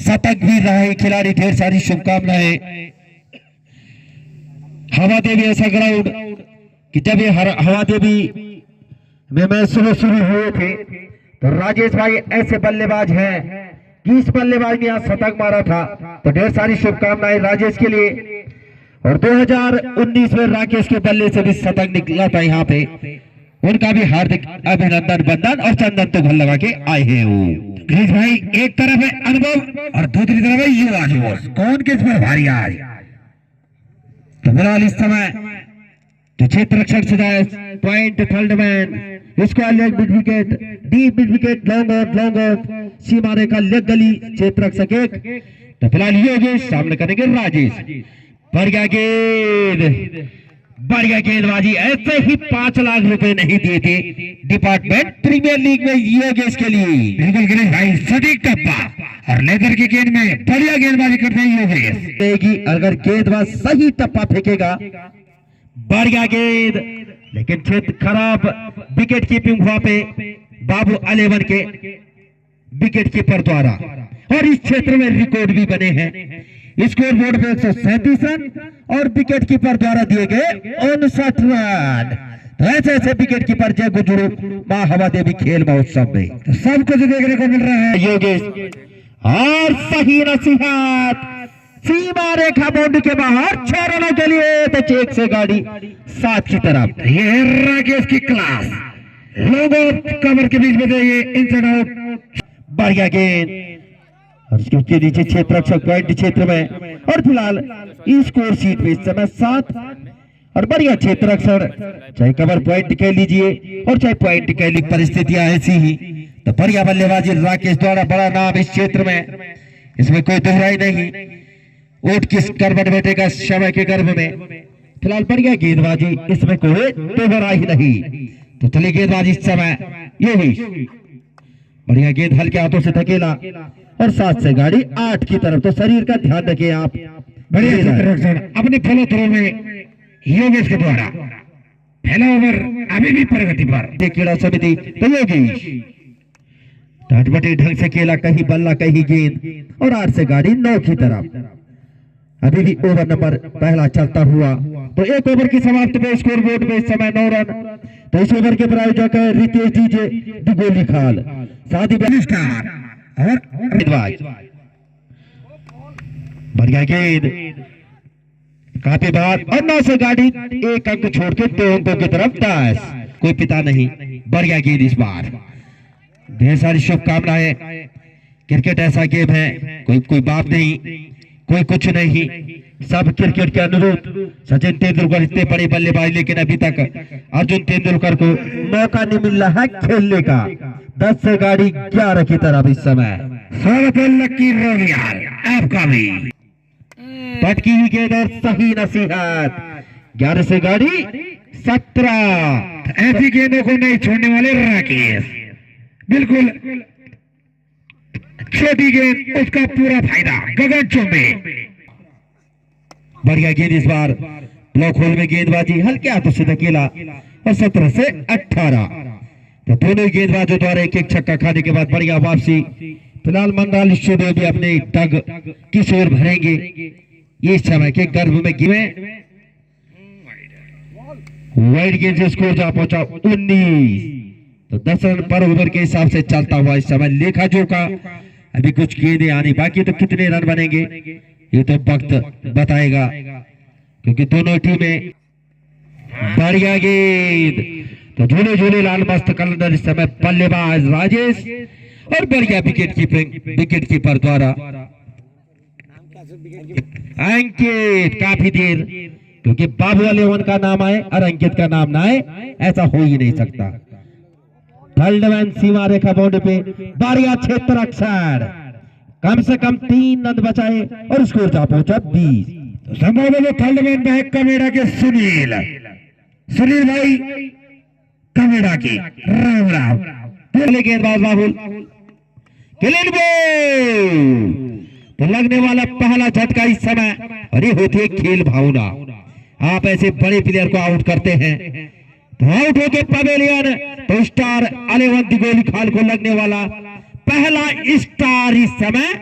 शतक भी रहा है खिलाड़ी, ढेर सारी शुभकामनाएं। हवा देवी ऐसा ग्राउंड कि जब ये हवा देवी में मैच शुरू हुए थे तो राजेश भाई ऐसे बल्लेबाज हैं कि इस बल्लेबाज ने आज शतक मारा था, तो ढेर सारी शुभकामनाएं राजेश के लिए। और 2019 में राकेश के बल्ले से भी शतक निकला था यहाँ पे, उनका भी हार्दिक अभिनंदन बंदन और चंदन तो घर लगा के आए हैं वो। ग्रीस भाई एक तरफ है अनुभव और दूसरी तरफ है युवा जोश, कौन किस पर भारी आज? तो फिलहाल इस समय जो क्षेत्र रक्षक सजाए पॉइंट थर्ड मैन, इसको leg mid wicket, deep mid wicket, long off सीमा रेखा लेग गली, क्षेत्र रक्षक एक। तो फिलहाल योगेश सामने करेंगे राजेश। बढ़िया गेंदबाजी, ऐसे ही 5 लाख रुपए नहीं दिए थे डिपार्टमेंट प्रीमियर लीग में योगेश के लिए। बिल्कुल गिरीश भाई सटीक टप्पा और लेदर की गेंद में बढ़िया गेंदबाजी करते हैं योगेश। अगर गेंदबाज सही टप्पा फेंकेगा, बढ़िया गेंद, लेकिन क्षेत्र खराब विकेट कीपिंग हुआ पे बाबू 11 के विकेट कीपर द्वारा। और इस क्षेत्र में रिकॉर्ड भी बने हैं, स्कोर बोर्ड पे 137 रन और विकेट कीपर द्वारा दिए गए 59 रन। तो ऐसे ऐसे विकेट कीपर जय गुजरू मां हवा देवी खेल महोत्सव में तो सब कुछ देखने को मिल रहा है। योगेश और सही नसीहत, सीमा रेखा बाउंड्री के बाहर 6 रनों के लिए, तो चेक से गाड़ी 7 की तरफ। ये है राकेश की क्लास, लोगों कवर के बीच में ये इनसाइड आउट। बढ़िया गेंद और उसके नीचे क्षेत्र रक्षक पॉइंट क्षेत्र में। और फिलहाल स्कोर शीट में इस समय 7 और बढ़िया क्षेत्र रक्षक, चाहे कवर पॉइंट कह लीजिए और चाहे पॉइंट कह ली, परिस्थितियां ऐसी ही। तो बढ़िया बल्लेबाजी राकेश द्वारा, बड़ा नाम इस क्षेत्र में, इसमें कोई दोहराई नहीं। ऊंट किस करवट बैठेगा समय के गर्भ में। फिलहाल बढ़िया गेंदबाजी, इसमें कोई दोहराई नहीं। तो चलिए गेंदबाजी इस समय यही बढ़िया गेंद हल्के हाथों से धकेला और 7 से गाड़ी 8 की तरफ। तो शरीर का ध्यान रखिए आप। बढ़िया अपने फॉलो थ्रो में योगेश के द्वारा पहला ओवर अभी भी प्रगति पर। क्रीड़ा समिति तो योगेश टटपटी ढंग से खेला, कहीं बल्ला कहीं गेंद और 8 से गाड़ी 9 की तरफ। अभी भी ओवर नंबर पहला चलता हुआ। तो एक ओवर की समाप्ति में स्कोर बोर्ड में इस समय 9 रन। तो इस ओवर के प्रायोजक है रितेश डीजे दिगोली खाल, साथ ही स्टार और बढ़िया गेंद, काफी बात और 9 से गाड़ी 1 अंक छोड़ के 2 अंकों की तरफ 10। कोई पिता नहीं, बढ़िया गेंद इस बार। ढेर सारी शुभकामनाएं। क्रिकेट ऐसा गेम है, कोई बाप नहीं, कोई कुछ नहीं, सब क्रिकेट के अनुरूप। सचिन तेंदुलकर इतने बड़े बल्लेबाज, लेकिन अभी तक अर्जुन तेंदुलकर को मौका नहीं मिल रहा है खेलने का। 10 से गाड़ी 11 की तरफ इस समय। स्वागत है लकी रोगियाल आपका भी। पटकी हुई गेंद और सही नसीहत, 11 से गाड़ी 17। ऐसी गेंदों को नहीं छोड़ने वाले राकेश, बिल्कुल छोटी गेंद उसका पूरा फायदा गगन चुंबी। बढ़िया गेंद इस बार, ब्लॉक होल में गेंदबाजी हल्के हाथों से धकेला और 17 से 18। तो दोनों गेंदबाजों द्वारा एक छक्का खाने के बाद बढ़िया वापसी। फिलहाल मंडल स्टूडियो भी अपने टग किशोर भरेंगे ये समय के गर्भ में गिरे। वाइड गेंद से स्कोर जा पहुंचा 19। तो 10 रन पर ओवर के हिसाब से चलता हुआ इस समय लेखा जोखा। अभी कुछ गेंदें आनी बाकी, तो कितने रन बनेंगे ये तो वक्त बताएगा, क्योंकि दोनों टीमें। बढ़िया गेंद, तो झूले झूले लाल मस्त कलंदर इस समय बल्लेबाज राजेश और बढ़िया विकेट कीपर द्वारा अंकित। काफी देर, क्योंकि बाबू 11 का नाम आए और अंकित का नाम ना आए, ऐसा हो ही नहीं सकता। थर्ड मैन सीमा रेखा बाउंड्री पे बढ़िया क्षेत्र रक्षक, कम से कम 3 रन बचाए और स्कोर जा पहुंचा 20। तो संभव थर्ड मैन में है कमेड़ा के सुनील भाई कमेड़ा की राम राम। गेंदबाज बाबुल तो लगने वाला पहला झटका इस समय। अरे होती है खेल भावना, आप ऐसे बड़े प्लेयर को आउट करते हैं तो आउट होके पवेलियन, तो स्टार 11 दिगोली खाल को लगने वाला पहला स्टार इस समय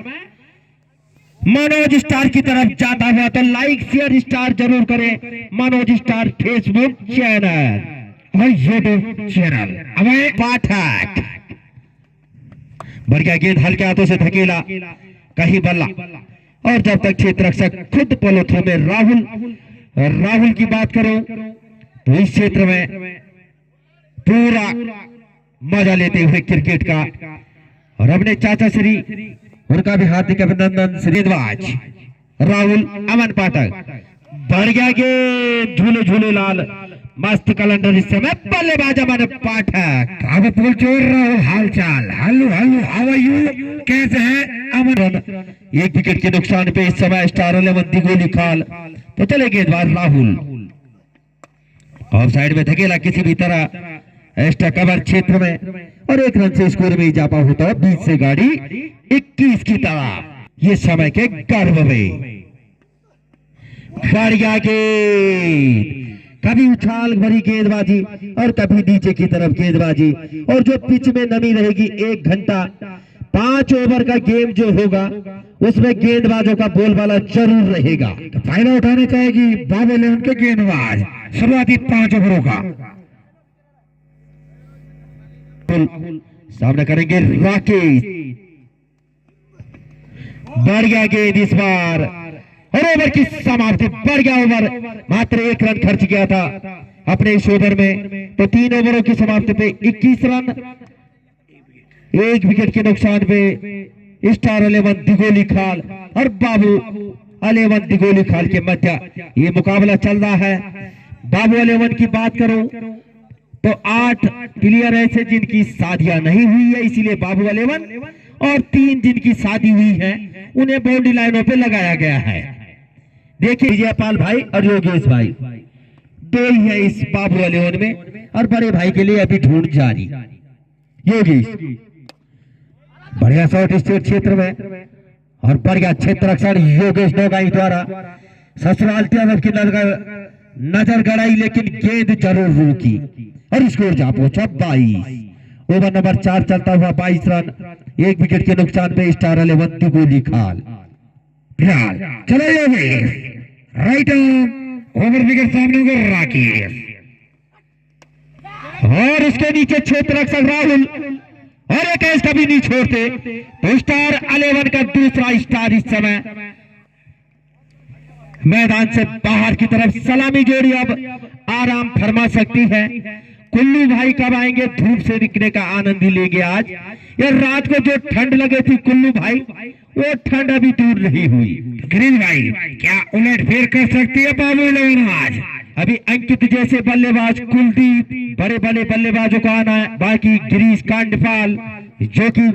मनोज स्टार की तरफ जाता हुआ तो लाइक शेयर स्टार जरूर करें मनोज स्टार फेसबुक चैनल और यूट्यूब चैनल। अभय पाठक बढ़िया गेंद हल्के हाथों से धकेला कहीं बल्ला और जब तक क्षेत्र रक्षक खुद पॉलिथ्रो में राहुल की बात करो तो इस क्षेत्र में पूरा मजा लेते हुए क्रिकेट का और अपने चाचा श्री उनका भी हार्दिक अभिनंदन। श्रीनिवास राहुल अमन पाठक बढ़ गया गेंद झूले झूले लाल मस्त कैलेंडर इस समय बल्लेबाज अमन पाठक। अब पूछ राहुल हालचाल। Hello hello how are you, कैसे है अमन? एक विकेट के नुकसान पे इस समय स्टार 11 दिगोली खाल तो चले गेंदबाज राहुल ऑफ साइड में धकेला किसी भी तरह एक्स्ट्रा कवर क्षेत्र में और 1 रन से स्कोर में इजाफा होता है 20 से गाड़ी 21 की तरह ये समय के गर्भ में। बढ़िया गेंद कभी उछाल भरी गेंदबाजी और कभी नीचे की तरफ गेंदबाजी और जो पिच में नमी रहेगी 1 घंटा 5 ओवर का गेम जो होगा उसमें गेंदबाजों का बोलबाला जरूर रहेगा। तो फायदा उठाना चाहेगी बाबू उनके गेंदबाज शुरुआती 5 ओवरों का। सामने करेंगे राकेश बढ़िया गेंद इस बार और ओवर की समाप्ति। बढ़िया ओवर मात्र 1 रन खर्च किया था अपने इस ओवर में तो 3 ओवरों की समाप्ति पे 21 रन 1 विकेट के नुकसान पे स्टार 11 दिगोली खाल और बाबू 11 दिगोली खाल के मध्य ये मुकाबला चल रहा है। बाबू 11 की बात करो तो 8 प्लेयर ऐसे जिनकी शादियां नहीं हुई है इसीलिए बाबू 11 और 3 जिनकी शादी हुई है उन्हें बाउंड्री लाइनों पे लगाया गया है। देखिए विजयपाल भाई और योगेश भाई 2 ही है इस बाबू 11 में और बड़े भाई के लिए अभी ढूंढ जारी। योगेश बढ़िया शॉट स्टेट क्षेत्र में और बढ़िया क्षेत्र रक्षण योगेश नौगाई द्वारा ससुराल तरफ की नजर गड़ाई लेकिन गेंद जरूर रुकी और स्कोर जा पहुंचा 22। ओवर नंबर 4 चलता हुआ 22 रन 1 विकेट के नुकसान पे स्टार 11 दिगोली खाल। फिलहाल चले योगेश राइट ओवर विकेट सामने होगा राकेश और उसके नीचे क्षेत्र रक्षक राहुल और एक कैच कभी नहीं छोड़ते तो स्टार 11 का दूसरा स्टार इस समय मैदान से बाहर की तरफ सलामी जोड़ी अब आराम फरमा सकती है। कुल्लू भाई कब आएंगे धूप से निकलने का आनंद ही लेंगे आज। ये रात को जो ठंड लगे थी कुल्लू भाई वो ठंड अभी दूर नहीं हुई। ग्रीन भाई क्या उलट फेर कर सकती है बाबू 11 आज? अभी अंकित जैसे बल्लेबाज कुलदीप बड़े बड़े बल्लेबाजों का आना है। बाकी गिरीश कांडपाल जो कि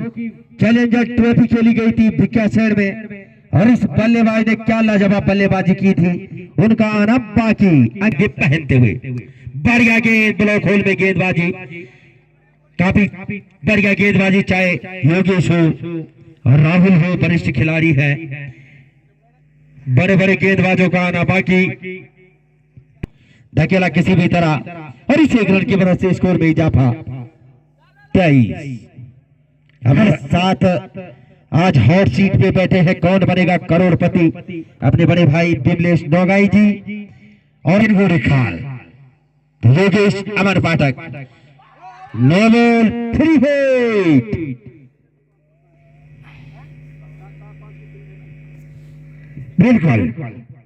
चैलेंजर ट्रॉफी खेली गई थी भिक्या शहर में और इस बल्लेबाज ने क्या लाजवाब बल्लेबाजी की थी उनका आना बाकी। अंकित पहनते हुए बढ़िया गेंद ब्लॉक होल में गेंदबाजी काफी बढ़िया गेंदबाजी चाहे योगेश हो और राहुल हो वरिष्ठ खिलाड़ी है बड़े बड़े गेंदबाजों का आना बाकी धकेला किसी भी तरह और इस 1 रन की मदद से स्कोर में इजाफा 23। हमारे साथ आज हॉट सीट पे बैठे हैं कौन बनेगा करोड़पति अपने बड़े भाई बिमलेश नौगाई जी और इनको खाल योगेश अमर पाठक। नो बॉल 3 हिट बिल्कुल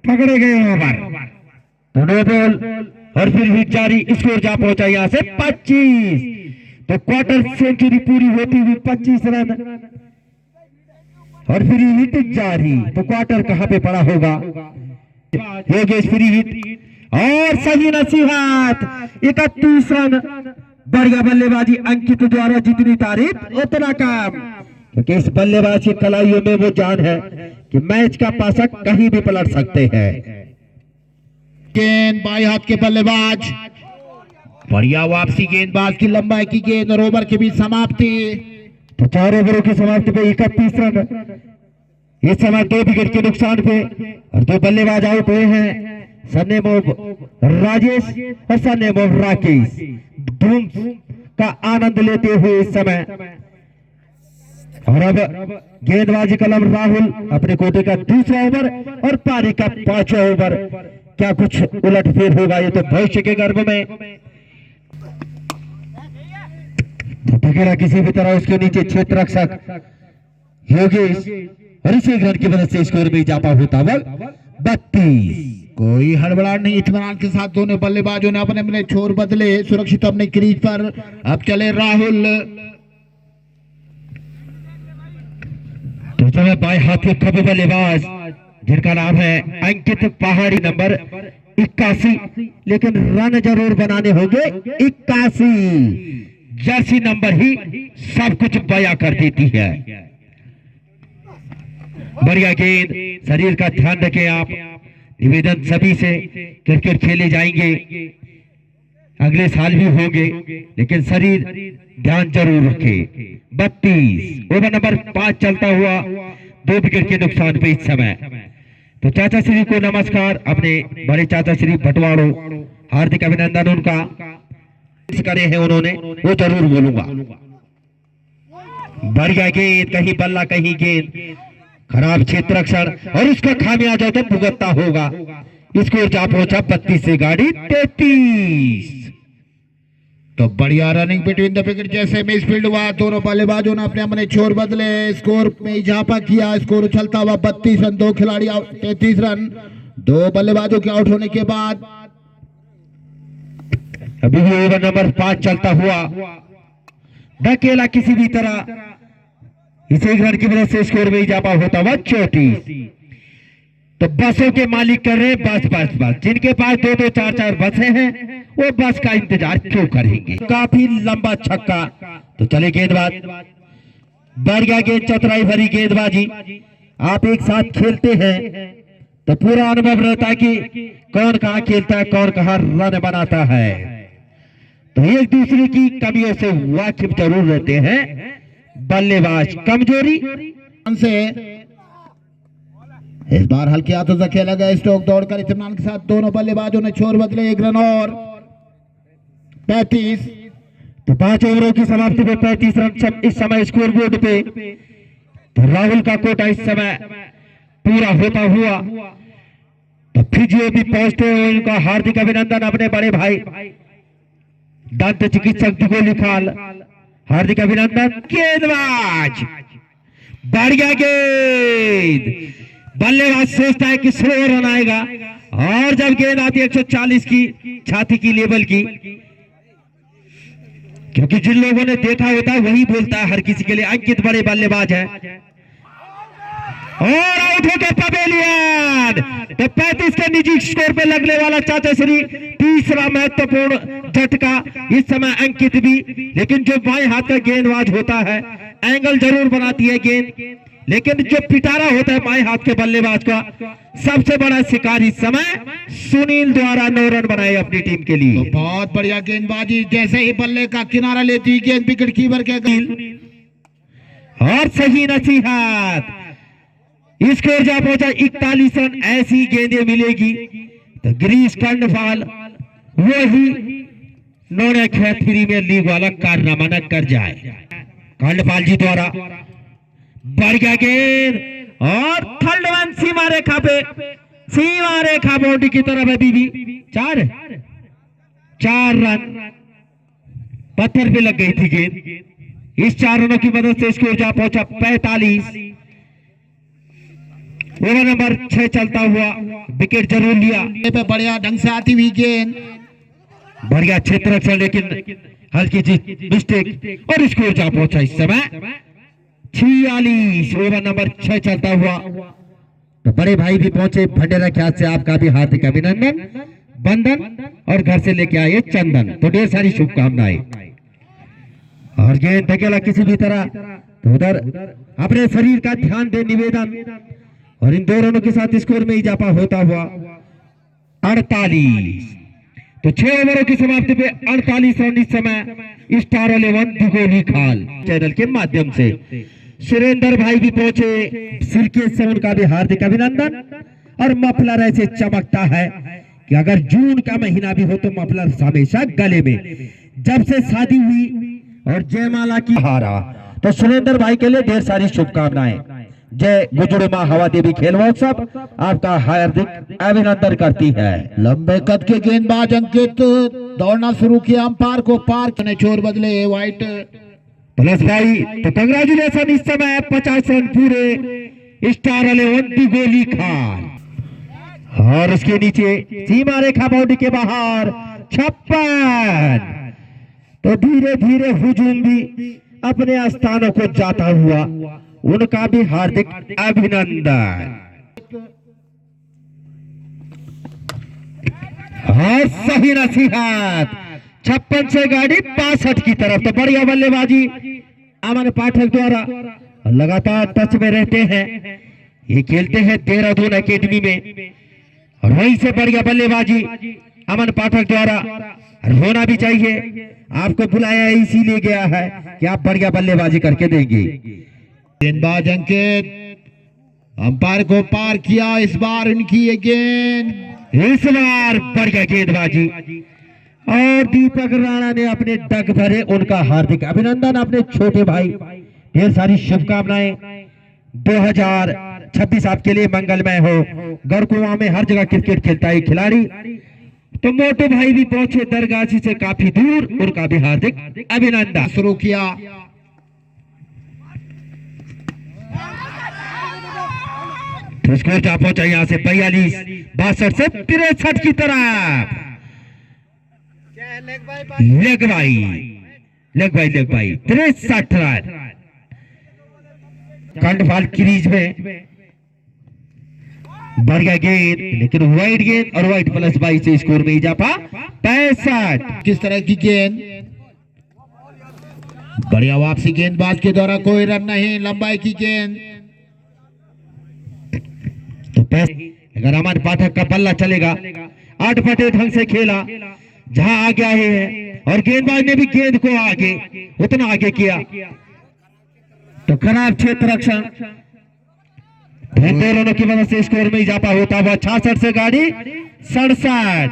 पकड़े गए ओवर तो नो बॉल और फिर हिट जारी। स्कोर जा पहुंचा यहां से 25 तो क्वार्टर सेंचुरी पूरी होती हुई 25 रन और फ्री हिट जारी तो क्वार्टर कहां पे पड़ा होगा। योगेश फ्री हिट और सही नसीहत 31 रन। बढ़िया बल्लेबाजी अंकित द्वारा जितनी तारीफ उतना कम क्योंकि इस बल्लेबाज की कलाइयों में वो जान है कि मैच का पासा कहीं भी पलट सकते हैं। गेंद बाई हाथ के बल्लेबाज बढ़िया वापसी गेंदबाज की लंबाई की गेंद और ओवर के बीच समाप्ति तो 4 ओवरों की समाप्ति पे 31 रन। इस समय 2 विकेट के नुकसान पे और 2 बल्लेबाज आउट हुए हैं सरनेम ऑफ राजेश और सरनेम ऑफ राकेश। धूम का आनंद लेते हुए इस समय और अब गेंदबाजी कलम राहुल अपने कोटे का दूसरा ओवर और पारी का 5वां ओवर। क्या कुछ उलटफेर होगा ये तो भविष्य के गर्भ में। तो धकेला किसी भी तरह उसके नीचे क्षेत्र रक्षक योगेश और इसी रन की मदद से स्कोर में इजाफा होता हुआ 32। कोई हड़बड़ाहट नहीं, इत्मीनान के साथ दोनों बल्लेबाजों ने अपने अपने छोर बदले, सुरक्षित अपने क्रीज पर। अब चले राहुल। तो समय बाएं हाथी खबे बल्लेबाज जिनका नाम है अंकित पहाड़ी, नंबर 81, लेकिन रन जरूर बनाने होंगे 81। जर्सी नंबर ही सब कुछ बयां कर देती है। बढ़िया गेंद, शरीर का ध्यान रखें आप। निवेदन सभी से, क्रिकेट खेले जाएंगे, अगले साल भी होंगे, लेकिन शरीर ध्यान जरूर रखें। 32 ओवर नंबर 5 चलता हुआ 2 विकेट के नुकसान पे इस समय। तो चाचा श्री को नमस्कार, अपने बड़े चाचा श्री भटवाड़ो हार्दिक अभिनंदन उनका करे हैं उन्होंने, वो जरूर बोलूंगा। बढ़िया गेंद, कहीं बल्ला कहीं गेंद, खराब क्षेत्र रक्षण और उसका खामियाजा तो भुगतना होगा। स्कोर जा पहुंचा 32 से गाड़ी 33। तो बढ़िया रनिंग बिटवीन द विकेट जैसे मिस फील्ड हुआ, दोनों बल्लेबाजों ने अपने अपने छोर बदले, स्कोर में इजाफा किया। स्कोर उछलता हुआ 32 रन, 2 खिलाड़ी 33 रन, 2 बल्लेबाजों के आउट होने के बाद। अभी भी ओवर नंबर 5 चलता हुआ धकेला किसी भी तरह, इसे रन की वजह से स्कोर में इजाफा होता हुआ 34। तो बसों के मालिक कर रहे बस बस बस, जिनके पास 2-2 4-4 बसें हैं वो बस का इंतजार क्यों करेंगे। काफी लंबा छक्का। तो चले गेंदबाज, बढ़िया गेंद, चतुराई भरी गेंदबाजी। आप एक साथ खेलते हैं तो पूरा अनुभव रहता है कि कौन कहाँ खेलता है, कौन कहाँ रन बनाता है। तो एक दूसरे की कमियों से वाकिफ जरूर रहते हैं बल्लेबाज। कमजोरी से इस बार हल्के हाथों से खेला गया स्ट्रोक, दौड़कर इत्मीनान के साथ दोनों बल्लेबाजों ने छोर बदले, 1 रन और 35। तो 5 ओवरों की समाप्ति पे 35 रन इस समय स्कोर बोर्ड पे। तो राहुल का कोटा इस समय पूरा होता हुआ। तो फिजियो भी पहुंचते हुए उनका हार्दिक अभिनंदन, अपने बड़े भाई दंत चिकित्सक दिगोली खाल, हार्दिक अभिनंदन। गेंदबाज, बढ़िया गेंद, बल्लेबाज सोचता है कि स्लो रन आएगा, और जब गेंद आती है 140 की छाती की लेवल की, क्योंकि जिन लोगों ने देखा होता है वही बोलता है हर किसी के लिए। अंकित बड़े बल्लेबाज है और आउट होकर पवेलियन। तो 35 के निजी स्कोर पे लगने वाला चाचा श्री तीसरा महत्वपूर्ण झटका इस समय अंकित भी। लेकिन जो बाएं हाथ का गेंदबाज होता है, एंगल जरूर बनाती है गेंद, लेकिन जो पिटारा होता है बाएं हाथ के बल्लेबाज का, सबसे बड़ा शिकार इस समय सुनील द्वारा 9 रन बनाए अपनी टीम के लिए। तो बहुत बढ़िया गेंदबाजी, जैसे ही बल्ले का किनारा लेती गेंद विकेट कीपर के और सही नसीहत, स्कोर जा पहुंचा 41 रन। ऐसी गेंदें मिलेगी तो गिरीश कर्णपाल वही नौने 3 में लीग वाला कारनामा न कर जाए। कर्णपाल जी द्वारा बढ़िया गेंद और थर्ड वन सीमा रेखा पे, सीमा रेखा बाउंड्री की तरफ अभी भी 4 रन पत्थर पे लग गई थी गेंद। इस 4 रनों की मदद से स्कोर जा पहुंचा 45। ओवर नंबर 6 चलता हुआ, विकेट जरूर लिया पे बढ़िया ढंग से आती हुई गेंद, बढ़िया क्षेत्र रक्षण, लेकिन हल्की सी मिस्टेक और स्कोर जा पहुंचा इस समय 46। ओवर नंबर 6 चलता हुआ। तो बड़े भाई भी पहुंचे भंडेरा ख्याल से, आपका भी हार्दिक अभिनंदन, बंधन और घर से लेके आए चंदन। तो ढेर सारी शुभकामनाएं। और गेंद धकेला किसी भी तरह, तो उधर अपने शरीर का ध्यान दे निवेदन। और इन 2 रनों के साथ स्कोर में इजाफा होता हुआ 48। तो 6 ओवरों की समाप्ति पे 48 रन इस समय स्टार 11 दिगोली खाल चैनल के माध्यम से। सुरेंद्र भाई भी पहुंचे, सिरके से उनका भी हार्दिक अभिनंदन। और मफलर ऐसे चमकता है कि अगर जून का महीना भी हो तो मफलर हमेशा गले में। जब से शादी हुई और जयमाला की हारा, तो सुरेंद्र भाई के लिए ढेर सारी शुभकामनाएं। जय गुजरू माँ हवा देवी खेल महोत्सव आपका हार्दिक अभिनंदन करती है। लंबे कद के गेंदबाज अंकित दौड़ना शुरू किया, अंपायर को पार ने छोर बदले व्हाइट। प्लस भाई तो कंग्रेचुलेशन, इस समय 50 रन पूरे स्टार 11 दी गोली खान। और उसके नीचे सीमा रेखा बाउंड्री के बाहर 56। तो धीरे धीरे हुजूम भी अपने स्थानों को जाता हुआ, उनका भी हार्दिक अभिनंदन। और सही नसीहत, 56 से गाड़ी 65 की तरफ। तो बढ़िया बल्लेबाजी अमन पाठक द्वारा, लगातार टच में रहते हैं, ये खेलते हैं देहरादून एकेडमी में, और वहीं से बढ़िया बल्लेबाजी अमन पाठक द्वारा होना भी चाहिए। आपको बुलाया इसीलिए गया है कि आप बढ़िया बल्लेबाजी करके देंगे। गेंदबाज अंकित अंपायर को पार किया, इस बार इनकी ये गेंद, इस बार बढ़िया गेंदबाजी, और दीपक राणा ने अपने डग भरे, उनका हार्दिक अभिनंदन। अपने छोटे भाई ढेर सारी शुभकामनाएं। 2026 आपके लिए मंगलमय हो। गढ़कुआं में हर जगह क्रिकेट खेलता है खिलाड़ी, तो मोटे भाई भी पहुंचे दरगाही से काफी दूर, उनका भी हार्दिक अभिनंदन। शुरू किया, तो स्कोर जा पहुंचा यहाँ से 42, 62 से 63 की तरफ। Leg bye 63 run. कंडफाल क्रीज में बढ़िया गेंद, लेकिन वाइड गेंद, और वाइड प्लस 22 से स्कोर में इजाफा 65। किस तरह की गेंद, बढ़िया वापसी, गेंदबाज के द्वारा कोई रन नहीं, लंबाई की गेंद। तो अगर अमन पाठक का बल्ला चलेगा, अटपटे ढंग से खेला, जहां आ गया है, और गेंदबाज ने भी गेंद को आगे उतना आगे किया, तो खराब क्षेत्र रक्षण, दोनों की वजह से स्कोर में इजाफा होता हुआ 66 से गाड़ी 67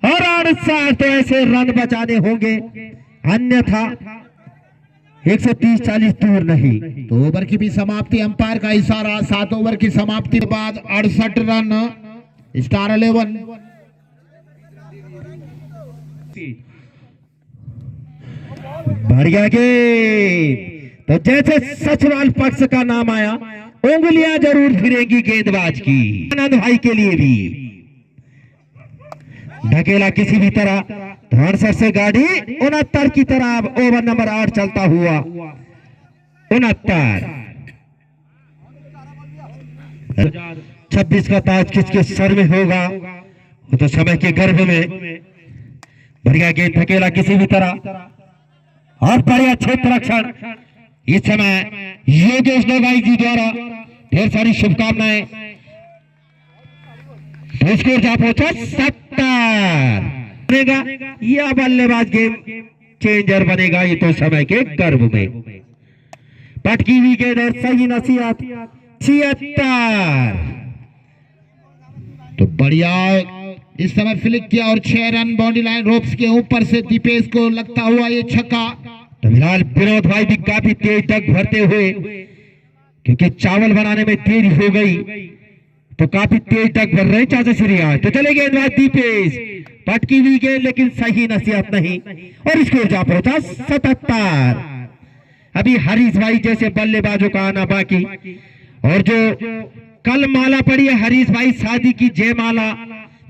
और 68। तो ऐसे रन बचाने होंगे, अन्यथा 130-40 दूर नहीं। तो ओवर की भी समाप्ति, अंपायर का इशारा, 7 ओवर की समाप्ति के बाद 68 रन स्टार 11। बढ़िया गेंद, तो जैसे सचवाल पक्ष का नाम आया, उंगलियां जरूर फिरेंगी गेंदबाज की। आनंद भाई के लिए भी ढकेला किसी भी तरह, 68 से गाड़ी 69 की तरफ। ओवर नंबर 8 चलता हुआ 69। 26 का ताज किसके सर में होगा, वो तो समय के गर्भ में। बढ़िया गेंद, ढकेला किसी भी तरह, और बढ़िया क्षेत्र रक्षण। इस समय योगेश नगाई जी द्वारा ढेर सारी शुभकामनाएं। तो स्कोर जा पहुंचा 70 बनेगा, यह बल्लेबाज गेम चेंजर बनेगा, ये तो समय के गर्भ में। पटकी हुई गेंद और सही नसीहत 76। तो बढ़िया इस समय फ्लिक किया और 6 रन बाउंड्री लाइन रोप्स के ऊपर से दीपेश को लगता हुआ ये छक्का। तो फिलहाल विनोद भाई भी काफी तेज तक भरते हुए, क्योंकि चावल बनाने में देरी हो गई, तो काफी तेज तक भर रहे चाचा श्री आज। तो चले गेंदबाज दीपेश, पटकी हुई गेंद, लेकिन सही नसीहत नहीं, और स्कोर जा पहुंचा 77। अभी हरीश भाई जैसे बल्लेबाजों का आना बाकी, और जो कल माला पड़ी है हरीश भाई, शादी की जयमाला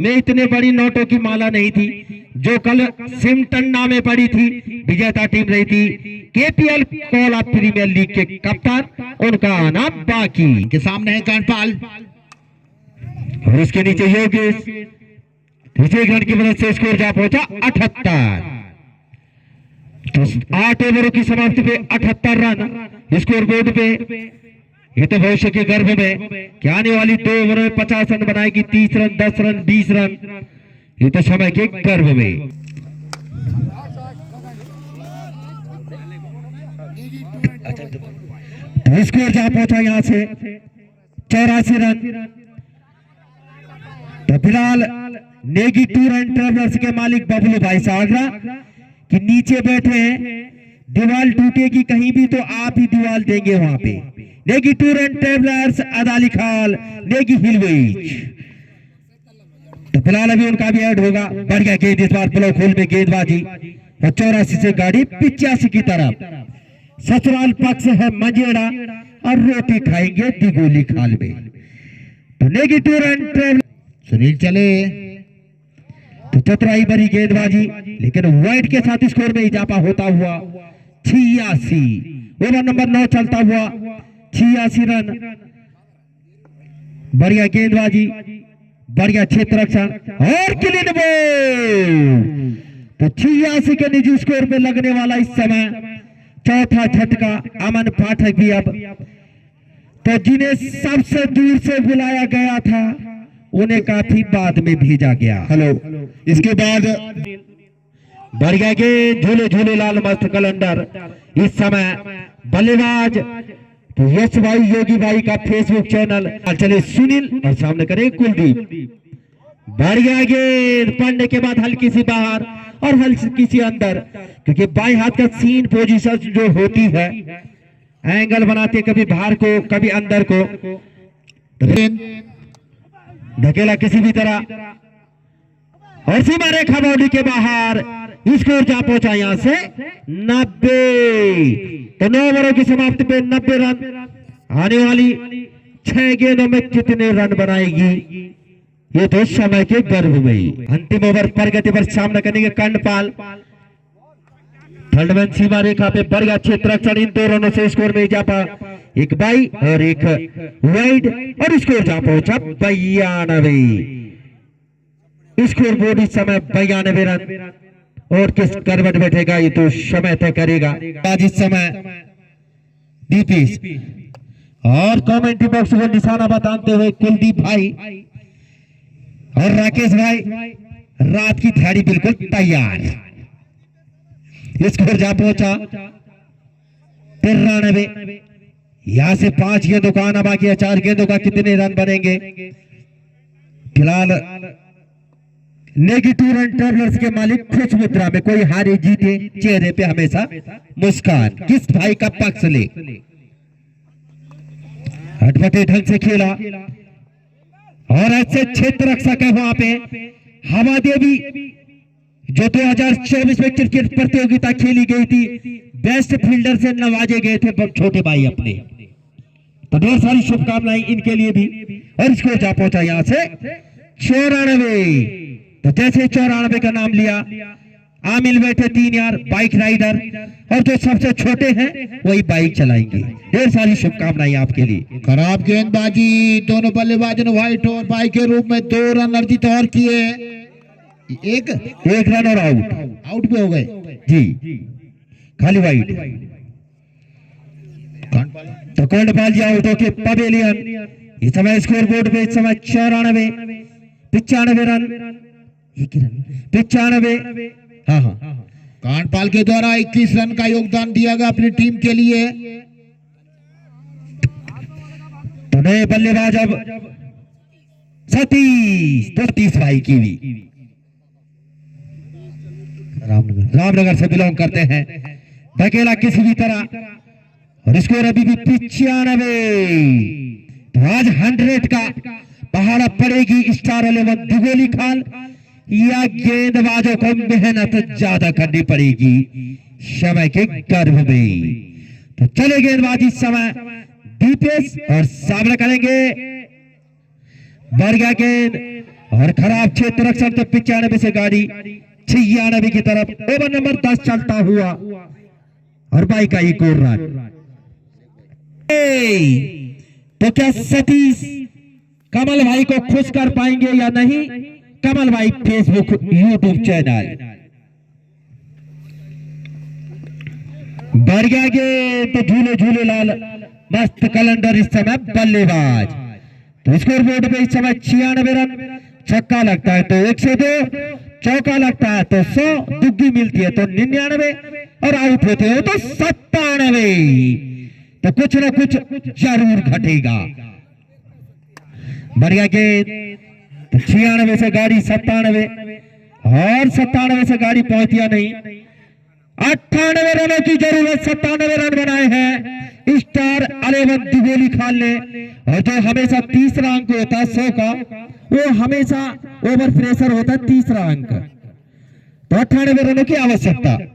में इतने बड़ी नोटों की माला नहीं थी, जो कल सिमटन्ना में पड़ी थी, विजेता टीम रही थी केपीएल कोला प्रीमियर लीग के कप्तान, उनका आना बाकी। के सामने है कांडपाल, और उसके नीचे योगेश, तीसरे रन की मदद से स्कोर जा पहुंचा 78। तो 8 ओवरों की समाप्ति पे 78 रन स्कोर बोर्ड पे। ये तो भविष्य के गर्भ में कि आने वाली 2 ओवर में 50 रन बनाएगी, 30 रन, 10 रन, 20 रन, ये तो समय के गर्भ में। तो स्कोर जा पहुंचा यहां से 84 रन। तो फिलहाल नेगी टूर एंड ट्रेवलर्स के मालिक बबलू भाई सागरा कि नीचे बैठे हैं, दीवार टूटेगी कहीं भी तो आप ही दीवार देंगे वहां पे। नेगी टूर एंड ट्रेवलर्स अदाली खाल नेगी हिलवेज। तो फिलहाल अभी उनका भी ऐड होगा। बढ़िया गेंद इस बार ब्लॉक होल में गेंदबाजी और 84 से गाड़ी 85 की तरफ। ससुराल पक्ष है मंजेड़ा और रोटी खाएंगे दिगोली खाल में। तो Negi tour and travel Sunil चले, तो चतुराई भरी गेंदबाजी लेकिन वाइड के साथ स्कोर में इजाफा होता हुआ 86। ओवर नंबर 9 चलता हुआ 86 रन। बढ़िया गेंदबाजी, बढ़िया क्षेत्र रक्षण और क्लीन बॉल। तो 86 के निजी स्कोर में लगने वाला इस समय चौथा झटका। अमन पाठक भी अब तो जिन्हें सबसे दूर से बुलाया गया था उन्हें काफी बाद में भेजा गया। हेलो, इसके बाद बढ़िया के झूले झूले लाल मस्त कैलेंडर इस समय बल्लेबाज तो यश भाई योगी भाई का फेसबुक चैनल चले सुनील और सामने करे कुलदीप। बढ़िया गेंद पड़ने के बाद हल्की सी बाहर और हल्की सी अंदर, क्योंकि बाएं हाथ का सीन पोजीशन जो होती है एंगल बनाते कभी बाहर को कभी अंदर को, ढकेला किसी भी तरह और सीमा रेखा बाउंड्री के बाहर। स्कोर जा पहुंचा यहां से 90। तो 9 ओवरों की समाप्ति पे 90 रन। आने वाली 6 गेंदों में कितने रन बनाएगी ये तो समय के गर्भ में। अंतिम ओवर प्रगति पर सामना करेंगे कर्णपाल। थर्ड मैन सीमा रेखा पे बढ़िया क्षेत्र रक्षण। इन 2 रनों से स्कोर में इजाफा, एक बाई और एक वाइड और स्कोर जा पहुंचा 92। स्कोर बोर्ड इस समय 92 रन। और किस करवट बैठेगा ये तो समय तय करेगा। आज इस समय डीपीस और कमेंट्री बॉक्स को निशाना बताते हुए कुलदीप भाई और राकेश भाई रात की थाली बिल्कुल तैयार। स्कोर जा पहुंचा 93। यहां से 5 गेंदों का आना बाकी है। 4 गेंदों का कितने रन बनेंगे। फिलहाल नेगेटिव रन ट्रेवलर्स के मालिक खुश मुद्रा में, कोई हारे जीते चेहरे पे हमेशा मुस्कान। किस भाई का पक्ष ले, हटपटे ढंग से खेला और ऐसे क्षेत्र रक्षक है वहां पे। हवा देवी जो 2024 में क्रिकेट प्रतियोगिता खेली गई थी, बेस्ट फील्डर से नवाजे गए थे छोटे भाई अपने। तो ढेर सारी शुभकामनाएं इनके लिए भी। और स्कोर जा पहुंचा यहां से 94। तो जैसे 94 का नाम लिया आमिल बैठे 3 यार बाइक राइडर और जो सबसे छोटे हैं वही बाइक चलाएंगे। ढेर सारी शुभकामनाएं आपके लिए। खराब गेंदबाजी, दोनों बल्लेबाजों ने व्हाइट और बाई के रूप में 2 रन अर्जित और किए। एक रन और आउट पे हो गए जी, खाली वाइट। तो कर्णपाल जी आउट होके पवेलियन। इस समय स्कोर बोर्ड पे इस समय 94 95 रन 95। हाँ हाँ, कांडपाल के द्वारा 21 रन का योगदान दिया गया अपनी टीम के लिए। तो नए बल्लेबाज अब सतीश भाई की भी रामनगर से बिलोंग करते हैं। धकेला किसी भी तरह और स्कोर अभी भी 95। तो आज 100 का पहाड़ा पड़ेगी स्टार 11 दिगोली खाल या गेंदबाजों को मेहनत ज्यादा करनी पड़ेगी समय के गर्भ में। तो चले गेंदबाजी समय दीपेश और सामना करेंगे बढ़िया गेंद और खराब क्षेत्र रक्षण। तो 95 से गाड़ी 96 की तरफ। ओवर नंबर 10 चलता हुआ और बाई का एक और रन। तो क्या सतीश कमल भाई को खुश कर पाएंगे या नहीं। कमल भाई फेसबुक यूट्यूब चैनल। बढ़िया गेंद तो झूले झूले लाल मस्त कैलेंडर इस समय बल्लेबाज। तो स्कोर बोर्ड पे इस समय 96 रन। छक्का लगता है तो 102, चौका लगता है तो 100, दुग्गी मिलती है तो 99 और आउट होते हो तो 97। तो कुछ ना कुछ जरूर घटेगा। बढ़िया गेंद तो 96 से गाड़ी 97 और 97 से गाड़ी पहुंची या नहीं। 98 रनों की जरूरत, 97 रन बनाए हैं स्टार 11 दिगोली खान ने। और जो हमेशा तीसरा अंक होता है 100 का, वो हमेशा ओवर प्रेशर होता है तीसरा अंक। तो 98 रनों की आवश्यकता।